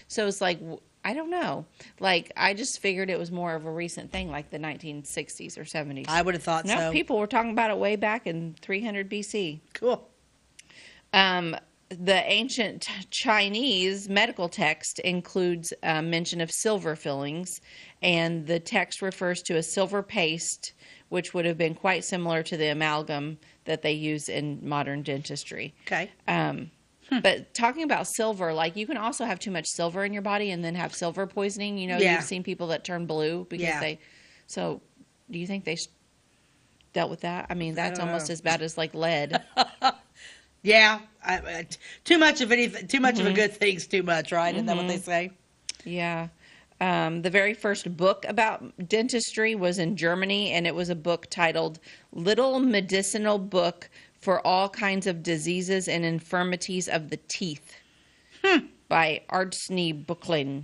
So it's like, I don't know. Like, I just figured it was more of a recent thing, like the 1960s or 70s. I would have thought so. No, people were talking about it way back in 300 BC. Cool. The ancient Chinese medical text includes a mention of silver fillings, and the text refers to a silver paste, which would have been quite similar to the amalgam that they use in modern dentistry. Okay. But talking about silver, like, you can also have too much silver in your body and then have silver poisoning. You've seen people that turn blue because they. So, do you think they dealt with that? I mean, that's almost as bad as like lead. Yeah, too much of anything. Too much of a good thing's too much, right? Isn't that what they say? Yeah. The very first book about dentistry was in Germany, and it was a book titled "Little Medicinal Book for All Kinds of Diseases and Infirmities of the Teeth" by Artsny Buchling.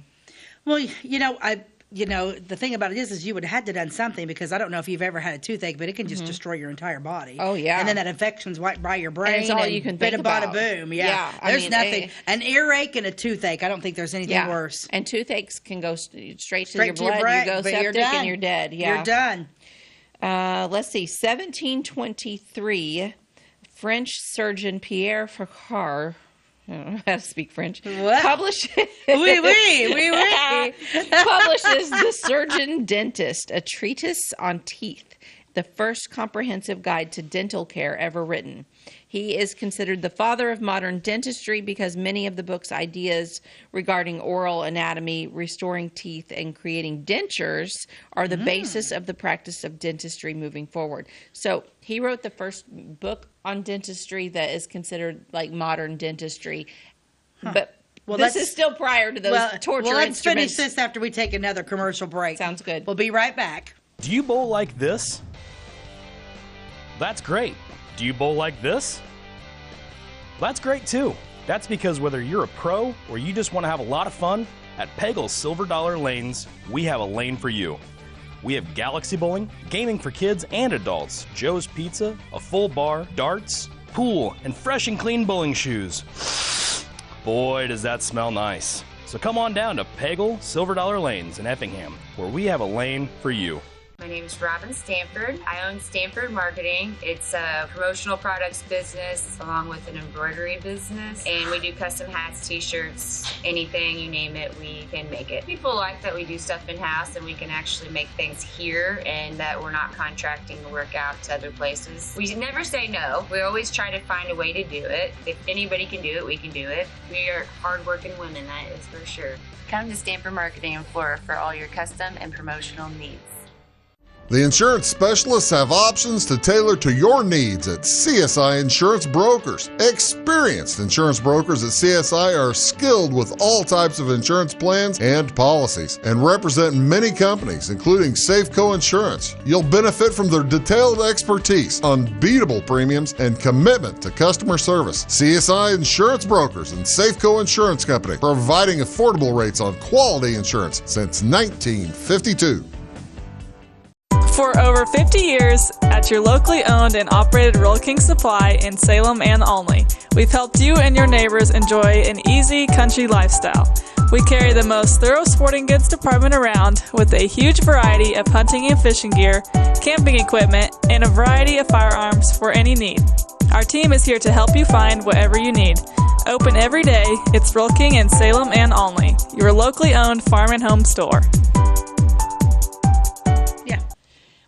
Well, the thing about it is you would have had to done something, because I don't know if you've ever had a toothache, but it can just destroy your entire body. Oh, yeah. And then that infection's right by your brain. And it's all you can think about. Bada boom. Yeah. There's nothing. An earache and a toothache, I don't think there's anything worse. And toothaches can go straight to your blood. You go septic and you're dead. Yeah. You're done. Let's see. 1723, French surgeon Pierre Fauchard, I don't know how to speak French, publishes The Surgeon Dentist, a treatise on teeth, the first comprehensive guide to dental care ever written. He is considered the father of modern dentistry because many of the book's ideas regarding oral anatomy, restoring teeth, and creating dentures are the basis of the practice of dentistry moving forward. So he wrote the first book on dentistry that is considered like modern dentistry. But this is still prior to those torture let's instruments. finish this after we take another commercial break. Sounds good. We'll be right back. Do you bowl like this? That's great. Do you bowl like this? That's great too. That's because whether you're a pro or you just want to have a lot of fun, at Peggle's Silver Dollar Lanes, we have a lane for you. We have galaxy bowling, gaming for kids and adults, Joe's Pizza, a full bar, darts, pool, and fresh and clean bowling shoes. Boy, does that smell nice. So come on down to Peggle Silver Dollar Lanes in Effingham, where we have a lane for you. My name is Robin Stanford. I own Stanford Marketing. It's a promotional products business along with an embroidery business. And we do custom hats, t-shirts, anything, you name it, we can make it. People like that we do stuff in-house and we can actually make things here and that we're not contracting the work out to other places. We never say no. We always try to find a way to do it. If anybody can do it, we can do it. We are hardworking women, that is for sure. Come to Stanford Marketing in Flora for all your custom and promotional needs. The insurance specialists have options to tailor to your needs at CSI Insurance Brokers. Experienced insurance brokers at CSI are skilled with all types of insurance plans and policies and represent many companies, including Safeco Insurance. You'll benefit from their detailed expertise, unbeatable premiums, and commitment to customer service. CSI Insurance Brokers and Safeco Insurance Company, providing affordable rates on quality insurance since 1952. For over 50 years, at your locally owned and operated Royal King Supply in Salem and Olney, we've helped you and your neighbors enjoy an easy country lifestyle. We carry the most thorough sporting goods department around with a huge variety of hunting and fishing gear, camping equipment, and a variety of firearms for any need. Our team is here to help you find whatever you need. Open every day, it's Royal King in Salem and Olney, your locally owned farm and home store.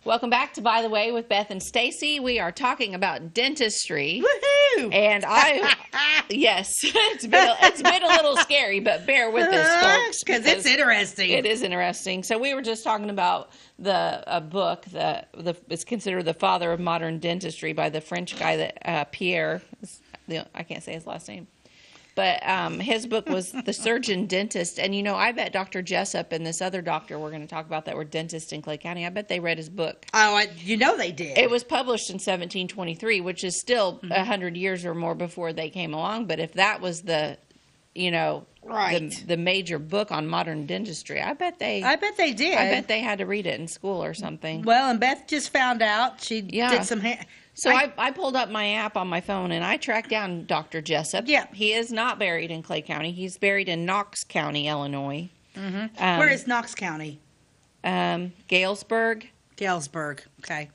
Welcome back to By the Way with Beth and Stacey. We are talking about dentistry. Woohoo! And yes, it's been a little scary, but bear with us, folks. Because it's interesting. It is interesting. So we were just talking about a book that is considered the father of modern dentistry by the French guy that Pierre. I can't say his last name. But his book was The Surgeon Dentist. And, I bet Dr. Jessup and this other doctor we're going to talk about that were dentists in Clay County, I bet they read his book. Oh, they did. It was published in 1723, which is still 100 years or more before they came along. But if that was the major book on modern dentistry, I bet they did. I bet they had to read it in school or something. Well, and Beth just found out. She did some... So I pulled up my app on my phone, and I tracked down Dr. Jessup. Yeah. He is not buried in Clay County. He's buried in Knox County, Illinois. Mm-hmm. Where is Knox County? Galesburg. Galesburg, okay.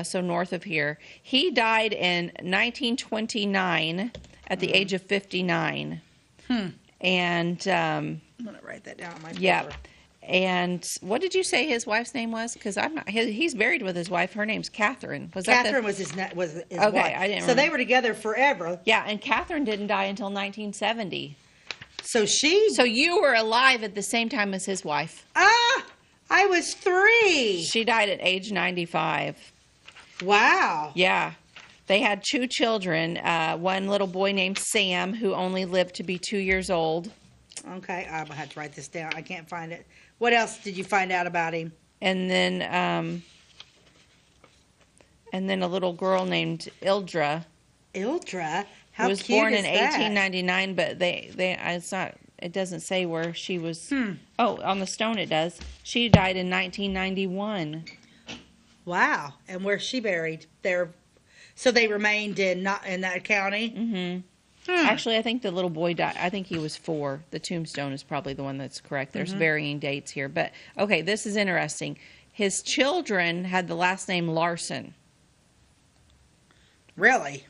So north of here. He died in 1929 at the age of 59. And... I'm going to write that down on my paper. Yeah. And what did you say his wife's name was? Because I'm not. He's buried with his wife. Her name's Catherine. Catherine was his wife. Okay, I didn't. So they were together forever. Yeah, and Catherine didn't die until 1970. So you were alive at the same time as his wife. I was 3. She died at age 95. Wow. Yeah. They had 2 children. One little boy named Sam, who only lived to be 2 years old. Okay, I'm gonna have to write this down. I can't find it. What else did you find out about him? And then a little girl named Ildra. Ildra? How cute is that? Was born in 1899, but it doesn't say where she was. Oh, on the stone it does. She died in 1991. Wow. And where's she buried? There. So they remained in that county? Mm-hmm. Actually, I think the little boy died. I think he was 4. The tombstone is probably the one that's correct. There's varying dates here. But, okay, this is interesting. His children had the last name Larson. Really?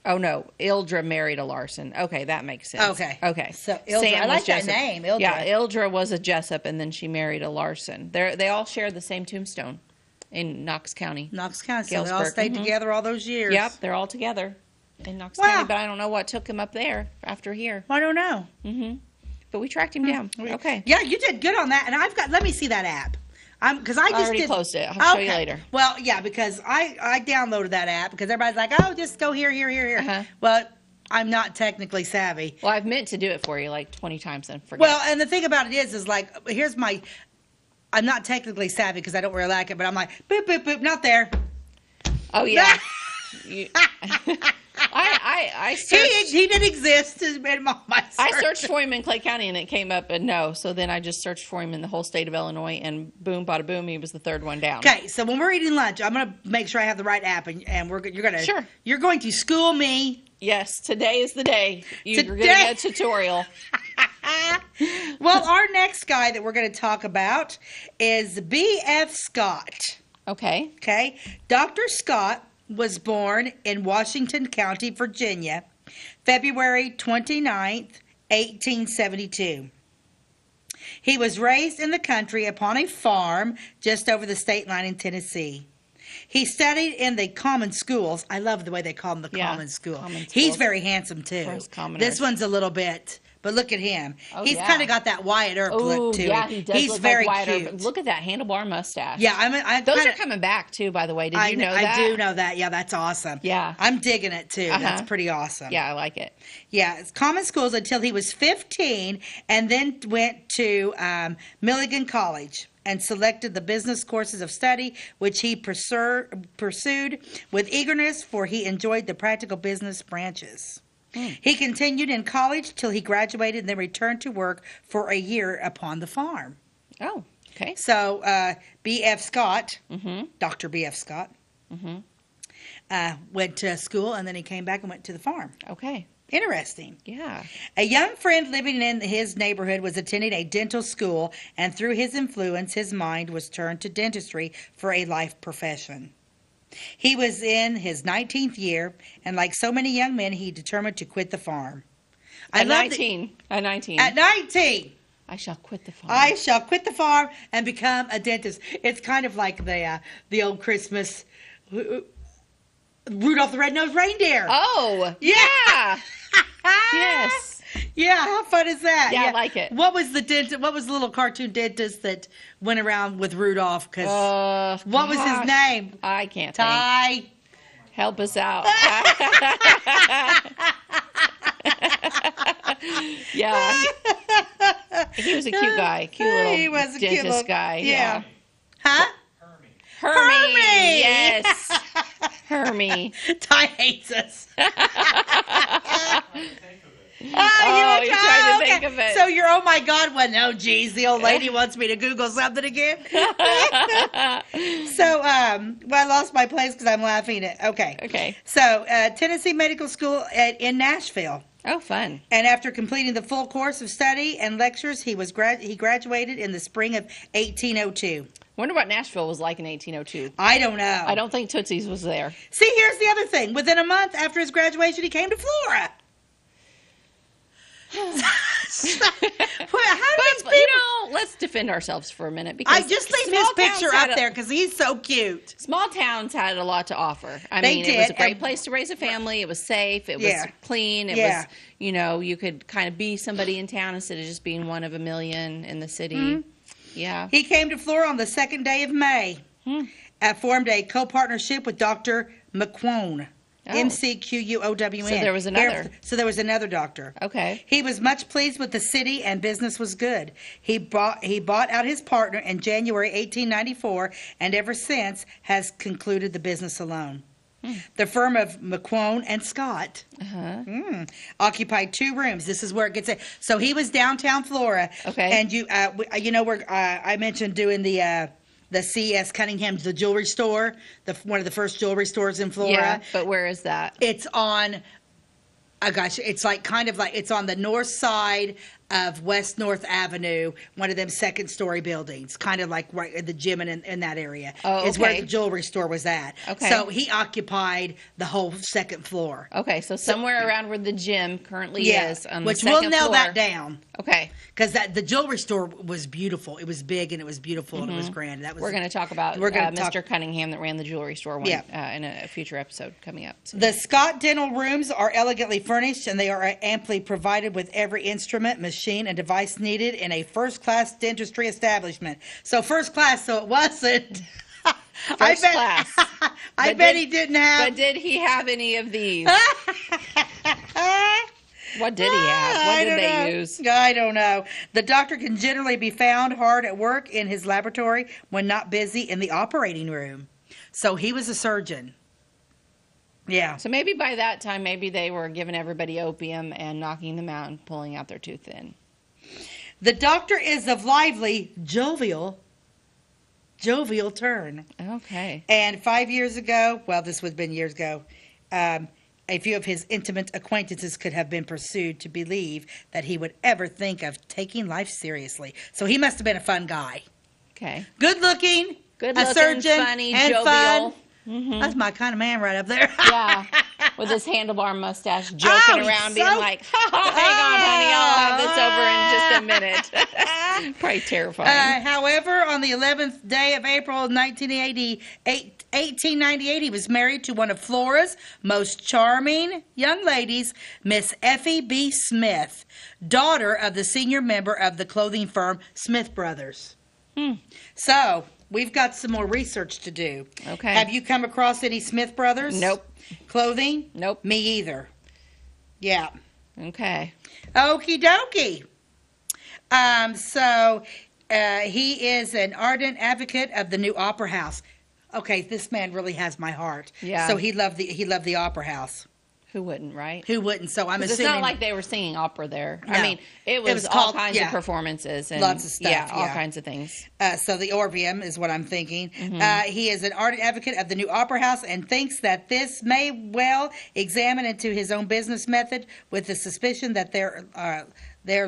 Oh, no. Ildra married a Larson. Okay, that makes sense. Okay. So, Ildra, I like that name, Ildra. Yeah, Ildra was a Jessup, and then she married a Larson. They all share the same tombstone in Knox County. Knox County. So they all stayed together all those years. Yep, they're all together in Knox County, but I don't know what took him up there after here. I don't know. But we tracked him down. Okay. Yeah, you did good on that. And let me see that app. Because I already closed it. I'll show you later. Well, yeah, because I downloaded that app because everybody's like, oh, just go here. Well, I'm not technically savvy. Well, I've meant to do it for you like 20 times and forget. Well, and the thing about it is like, I'm not technically savvy because I don't really like it, but I'm like, boop, boop, boop, not there. Oh, yeah. I searched. He didn't exist in my search. I searched for him in Clay County and it came up and no. So then I just searched for him in the whole state of Illinois and boom, bada boom, he was the 3rd one down. Okay, so when we're eating lunch, I'm gonna make sure I have the right app and you're going to school me. Yes, today is the day. You're going to get a tutorial. Well, our next guy that we're going to talk about is B.F. Scott. Okay. Dr. Scott was born in Washington County, Virginia, February 29th, 1872. He was raised in the country upon a farm just over the state line in Tennessee. He studied in the common schools. I love the way they call them the common school. He's very handsome, too. This one's a little bit, but look at him. Oh, He's yeah. kind of got that Wyatt Earp look to yeah, him. he does He's look very like Wyatt cute. Earp. Look at that handlebar mustache. Yeah, those are coming back too, by the way. Did you know that? I do know that. Yeah, that's awesome. Yeah. I'm digging it too. Uh-huh. That's pretty awesome. Yeah, I like it. Yeah, it's common schools until he was 15 and then went to Milligan College and selected the business courses of study, which he pursued with eagerness, for he enjoyed the practical business branches. He continued in college till he graduated and then returned to work for a year upon the farm. Oh, okay. So B.F. Scott, Mm-hmm. Dr. B.F. Scott, Mm-hmm. went to school and then he came back and went to the farm. Okay. Interesting. Yeah. A young friend living in his neighborhood was attending a dental school, and through his influence, his mind was turned to dentistry for a life profession. He was in his 19th year, and like so many young men, he determined to quit the farm. At 19. At 19. At 19. I shall quit the farm. I shall quit the farm and become a dentist. It's kind of like the old Christmas Rudolph the Red-Nosed Reindeer. Oh, yeah. Yes. Yeah, how fun is that? Yeah, I like it. What was the dentist? What was the little cartoon dentist that went around with Rudolph? What was his name? I can't Ty. think. Help us out. Yeah. He was a cute guy. Cute little He was a dentist cute little guy. Yeah. Huh? Hermie. Yes. Hermie. Ty hates us. You're trying to think of it. So you're, oh my God, one. Oh, geez, the old lady wants me to Google something again. So, well, I lost my place because I'm laughing at. Okay. So, Tennessee Medical School in Nashville. Oh, fun. And after completing the full course of study and lectures, he graduated in the spring of 1802. Wonder what Nashville was like in 1802. I don't know. I don't think Tootsie's was there. See, here's the other thing. Within a month after his graduation, he came to Flora. Let's defend ourselves for a minute. Because I just leave his picture up there because he's so cute. Small towns had a lot to offer. I They mean, did, it was a great place to raise a family. It was safe. It was clean. It was, you could kind of be somebody in town instead of just being one of a million in the city. Mm-hmm. Yeah. He came to Flora on the second day of May. Formed a co-partnership with Dr. McQuown. McQuown. So there was another. So there was another doctor. Okay. He was much pleased with the city and business was good. He bought out his partner in January 1894 and ever since has concluded the business alone. The firm of McQuown and Scott occupied 2 rooms. This is where it gets. So he was downtown Flora. Okay. And where I mentioned doing the C.S. Cunningham's, the jewelry store, one of the first jewelry stores in Flora. Yeah, but where is that? It's on, it's it's on the north side of West North Avenue, one of them second-story buildings, kind of like right at the gym in that area. Oh, It's where okay. the jewelry store was at. Okay. So he occupied the whole second floor. Okay, so somewhere around where the gym currently is on the which second we'll nail floor. that down. Okay. Because the jewelry store was beautiful. It was big and it was beautiful and it was grand. That was. We're going to talk about Mr. Cunningham that ran the jewelry store in a future episode coming up. So. The Scott Dental rooms are elegantly furnished and they are amply provided with every instrument, machine, and device needed in a first-class dentistry establishment. So first class, so it wasn't. First class. I bet he didn't have. But did he have any of these? What did he have? What did they use? I don't know. The doctor can generally be found hard at work in his laboratory when not busy in the operating room. So he was a surgeon. Yeah. So maybe by that time, maybe they were giving everybody opium and knocking them out and pulling out their tooth in. The doctor is of lively, jovial turn. Okay. And 5 years ago, well, this would have been years ago, a few of his intimate acquaintances could have been pursued to believe that he would ever think of taking life seriously. So he must have been a fun guy. Okay. Good looking, a surgeon, funny, and jovial. fun. Mm-hmm. That's my kind of man right up there. Yeah. With his handlebar mustache, joking around, being like, hang on, honey, I'll have this over in just a minute. Probably terrifying. However, on the 11th day of April 1898, he was married to one of Flora's most charming young ladies, Miss Effie B. Smith, daughter of the senior member of the clothing firm Smith Brothers. So, we've got some more research to do. Okay. Have you come across any Smith Brothers? Nope. Clothing? Nope. Me either. Yeah. Okay. Okie dokie. He is an ardent advocate of the new Opera House. Okay, this man really has my heart. Yeah. So he loved the Opera House. Who wouldn't, right? Who wouldn't? So I'm 'Cause assuming it's not like they were singing opera there. No. I mean, it was all called- kinds yeah. of performances and Lots of stuff, Yeah, all yeah. kinds of things. So the Orpheum is what I'm thinking. Mhm. He is an ardent advocate of the new Opera House and thinks that this may well examine into his own business method with the suspicion that there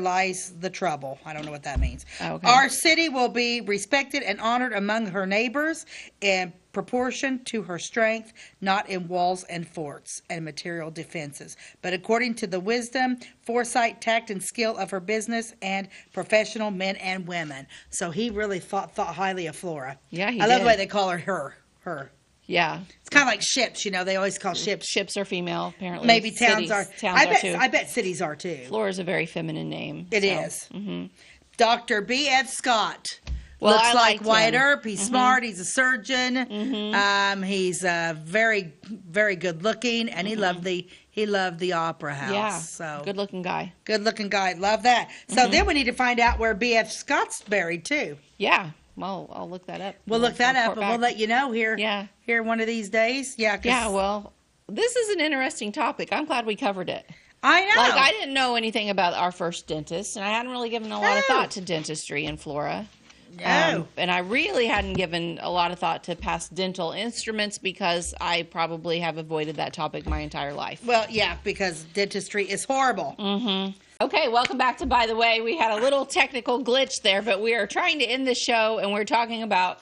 lies the trouble. I don't know what that means. Okay. Our city will be respected and honored among her neighbors in proportion to her strength, not in walls and forts and material defenses, but according to the wisdom, foresight, tact, and skill of her business and professional men and women. So he really thought highly of Flora. Yeah, he I love did. the way they call her. Yeah. It's kind of like ships, they always call ships. Ships are female, apparently. Maybe towns Cities- are. Towns are too. I bet cities are too. Flora's a very feminine name. It so. is. Mm-hmm. Dr. B.F. Scott. Well, Looks I like liked Wyatt him. Earp. He's Mhm. smart. He's a surgeon. Mhm. He's very, very good looking, and he loved the Opera House. Yeah. So Good looking guy. good looking guy. Love that. So Mhm. then we need to find out where B.F. Scott's buried too. Yeah. Well, I'll look that up. We'll look that up, report and we'll back. let you know here. Yeah. Here one of these days. Yeah. 'Cause Yeah, well, this is an interesting topic. I'm glad we covered it. I know. Like, I didn't know anything about our first dentist, and I hadn't really given a lot of thought to dentistry in Flora. No. And I really hadn't given a lot of thought to past dental instruments because I probably have avoided that topic my entire life. Well, yeah, because dentistry is horrible. Mm-hmm. Okay, welcome back to By the Way. We had a little technical glitch there, but we are trying to end the show, and we're talking about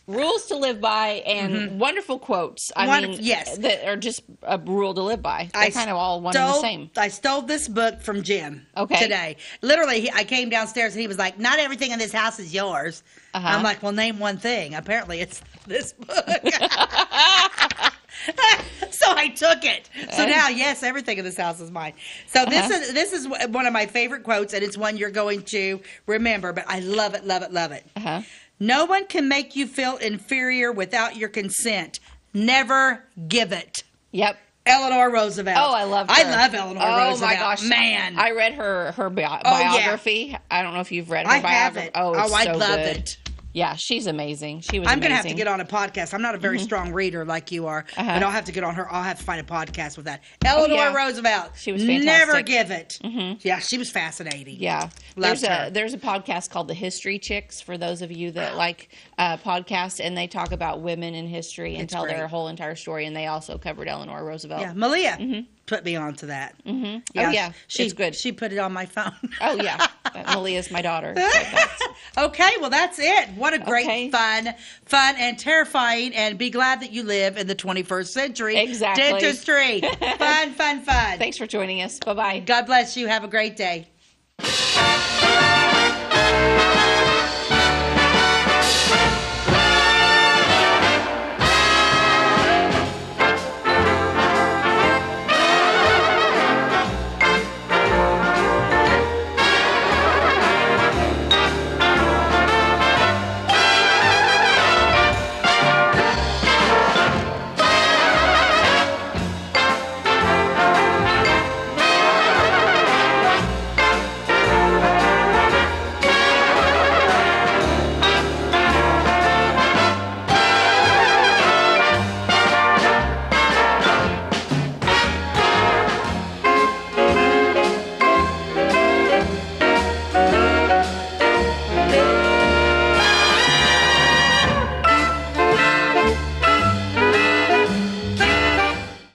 rules to live by and wonderful quotes. I mean, yes. that are just a rule to live by. They're kind of all one and the same. I stole this book from Jim Okay. today. Literally, I came downstairs and he was like, not everything in this house is yours. Uh-huh. I'm like, well, name one thing. Apparently, it's this book. So I took it. So now, yes, everything in this house is mine. So this is one of my favorite quotes, and it's one you're going to remember, but I love it, love it, love it. Uh-huh. No one can make you feel inferior without your consent. Never give it. Yep. Eleanor Roosevelt. Oh, I love her. I love Eleanor Roosevelt. Oh, my gosh. Man. I read her biography. I don't know if you've read her I biography. haven't. Oh, it's I so love good. it. Yeah, she's amazing. She was I'm amazing. going to have to get on a podcast. I'm not a very strong reader like you are, Uh-huh. but I'll have to get on her. I'll have to find a podcast with that. Eleanor yeah. Roosevelt. She was fantastic. Never give it. Mhm. Yeah, she was fascinating. Yeah. Loved her. There's a podcast called The History Chicks for those of you that like podcasts, and they talk about women in history and It's tell great. their whole entire story, and they also covered Eleanor Roosevelt. Yeah, Malia put me on to that. Mm-hmm. Oh, yeah. It's good. She put it on my phone. Oh, yeah. Malia's my daughter. So Okay, well, that's it. What a great, Okay. fun, and terrifying, and be glad that you live in the 21st century. Exactly. Dentistry. Fun. Thanks for joining us. Bye-bye. God bless you. Have a great day.